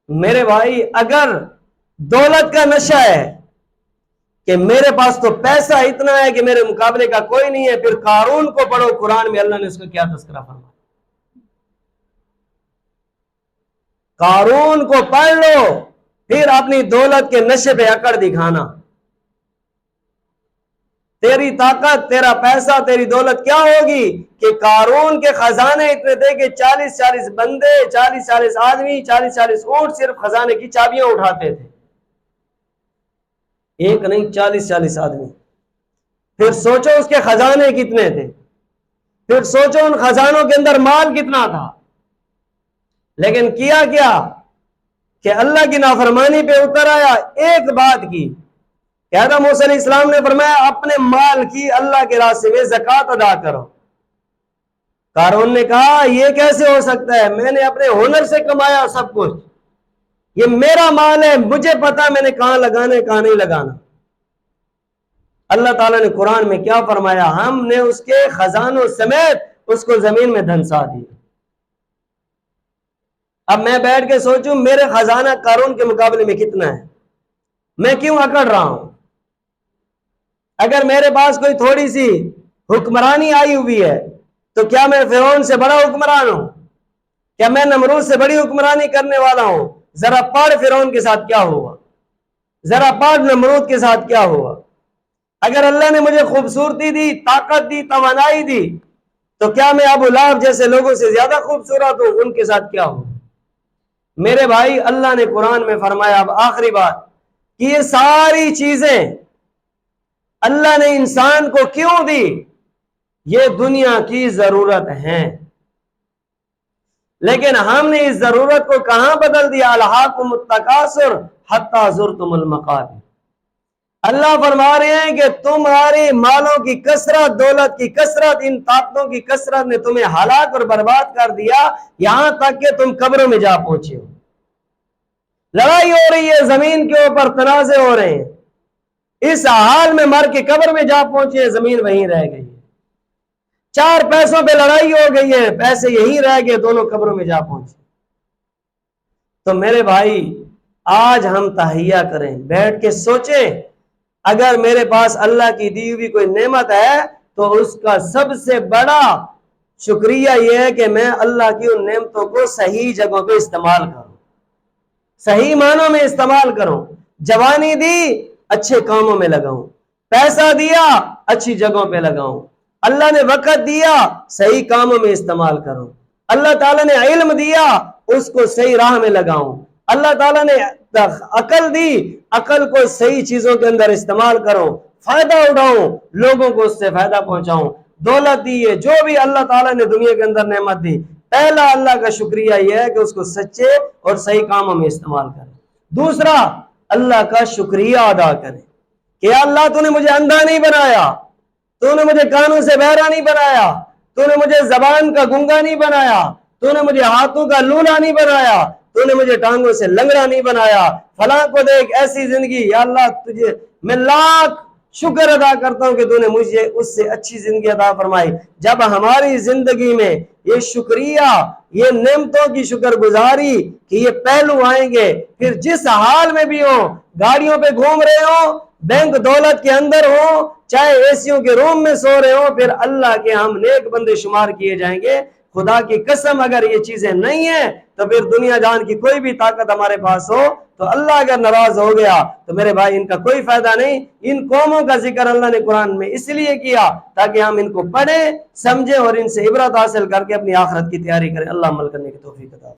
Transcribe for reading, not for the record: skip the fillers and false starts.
میرے بھائی اگر دولت کا نشہ ہے کہ میرے پاس تو پیسہ اتنا ہے کہ میرے مقابلے کا کوئی نہیں ہے، پھر قارون کو پڑھو، قرآن میں اللہ نے اس کا کیا تذکرہ فرمایا۔ قارون کو پڑھ لو، پھر اپنی دولت کے نشے پہ اکڑ دکھانا۔ تیری طاقت، تیرا پیسہ، تیری دولت کیا ہوگی کہ قارون کے خزانے اتنے تھے کہ 40 بندے، 40 آدمی، 40 اونٹ صرف خزانے کی چابیاں اٹھاتے تھے، ایک نہیں 40 آدمی۔ پھر سوچو اس کے خزانے کتنے تھے، پھر سوچو ان خزانوں کے اندر مال کتنا تھا، لیکن کیا کہ اللہ کی نافرمانی پہ اتر آیا۔ ایک بات کی کہ حضرت موسیٰ علیہ السلام نے فرمایا اپنے مال کی اللہ کے راستے میں زکوٰۃ ادا کرو۔ قارون نے کہا یہ کیسے ہو سکتا ہے، میں نے اپنے ہنر سے کمایا سب کچھ، یہ میرا مال ہے، مجھے پتا میں نے کہاں لگانا ہے کہاں نہیں لگانا۔ اللہ تعالیٰ نے قرآن میں کیا فرمایا، ہم نے اس کے خزانوں سمیت اس کو زمین میں دھنسا دیا۔ اب میں بیٹھ کے سوچوں میرے خزانہ قارون کے مقابلے میں کتنا ہے، میں کیوں اکڑ رہا ہوں؟ اگر میرے پاس کوئی تھوڑی سی حکمرانی آئی ہوئی ہے تو کیا میں فرعون سے بڑا حکمران ہوں؟ کیا میں نمرود سے بڑی حکمرانی کرنے والا ہوں؟ ذرا پڑھ فرعون کے ساتھ کیا ہوا، ذرا پڑھ نمرود کے ساتھ کیا ہوا۔ اگر اللہ نے مجھے خوبصورتی دی، طاقت دی، توانائی دی، تو کیا میں ابو لہب جیسے لوگوں سے زیادہ خوبصورت ہوں؟ ان کے ساتھ کیا ہو؟ میرے بھائی اللہ نے قرآن میں فرمایا، اب آخری بات، کہ یہ ساری چیزیں اللہ نے انسان کو کیوں دی؟ یہ دنیا کی ضرورت ہیں، لیکن ہم نے اس ضرورت کو کہاں بدل دیا؟ الہاکم التکاثر حتی زرتم المقابر۔ اللہ فرما رہے ہیں کہ تمہاری مالوں کی کثرت، دولت کی کثرت، ان طاقتوں کی کثرت نے تمہیں ہلاک اور برباد کر دیا، یہاں تک کہ تم قبروں میں جا پہنچے ہو۔ لڑائی ہو رہی ہے زمین کے اوپر، تنازع ہو رہے ہیں، اس حال میں مر کے قبر میں جا پہنچے، زمین وہیں رہ گئی ہے۔ 4 پیسوں پہ لڑائی ہو گئی ہے، پیسے یہیں رہ گئے، دونوں قبروں میں جا پہنچے۔ تو میرے بھائی آج ہم تہیہ کریں، بیٹھ کے سوچیں، اگر میرے پاس اللہ کی دی ہوئی کوئی نعمت ہے تو اس کا سب سے بڑا شکریہ یہ ہے کہ میں اللہ کی ان نعمتوں کو صحیح جگہوں پہ استعمال کروں، صحیح معنوں میں استعمال کروں۔ جوانی دی، اچھے کاموں میں لگاؤں، پیسہ دیا، اچھی جگہوں پہ لگاؤں، اللہ نے وقت دیا، صحیح کاموں میں استعمال کروں، اللہ تعالیٰ نے علم دیا، اس کو صحیح راہ میں لگاؤں، اللہ تعالیٰ نے عقل دی، عقل کو صحیح چیزوں کے اندر استعمال کروں، فائدہ اٹھاؤں، لوگوں کو اس سے فائدہ پہنچاؤں۔ دولت دی ہے، جو بھی اللہ تعالیٰ نے دنیا کے اندر نعمت دی، پہلا اللہ کا شکریہ یہ ہے کہ اس کو سچے اور صحیح کاموں میں استعمال کریں۔ دوسرا اللہ کا شکریہ ادا کریں کہ اللہ تو نے مجھے اندھا نہیں بنایا، تو نے مجھے کانوں سے بہرا نہیں بنایا، تو نے مجھے زبان کا گنگا نہیں بنایا، تو نے مجھے ہاتھوں کا لولا نہیں بنایا، تو نے مجھے ٹانگوں سے لنگڑا نہیں بنایا، فلاں کو دیکھ ایسی زندگی۔ یا اللہ تجھے میں لاکھ شکر ادا کرتا ہوں کہ تو نے مجھے اس سے اچھی زندگی عطا فرمائی۔ جب ہماری زندگی میں یہ شکریہ، یہ نعمتوں کی شکر گزاری کہ یہ پہلو آئیں گے، پھر جس حال میں بھی ہو، گاڑیوں پہ گھوم رہے ہو، بینک دولت کے اندر ہو، چاہے ایسیوں کے روم میں سو رہے ہو، پھر اللہ کے ہم نیک بندے شمار کیے جائیں گے۔ خدا کی قسم اگر یہ چیزیں نہیں ہیں تو پھر دنیا جان کی کوئی بھی طاقت ہمارے پاس ہو تو اللہ اگر ناراض ہو گیا تو میرے بھائی ان کا کوئی فائدہ نہیں۔ ان قوموں کا ذکر اللہ نے قرآن میں اس لیے کیا تاکہ ہم ان کو پڑھیں، سمجھیں اور ان سے عبرت حاصل کر کے اپنی آخرت کی تیاری کریں۔ اللہ عمل کرنے کی توفیق عطا فرمائے۔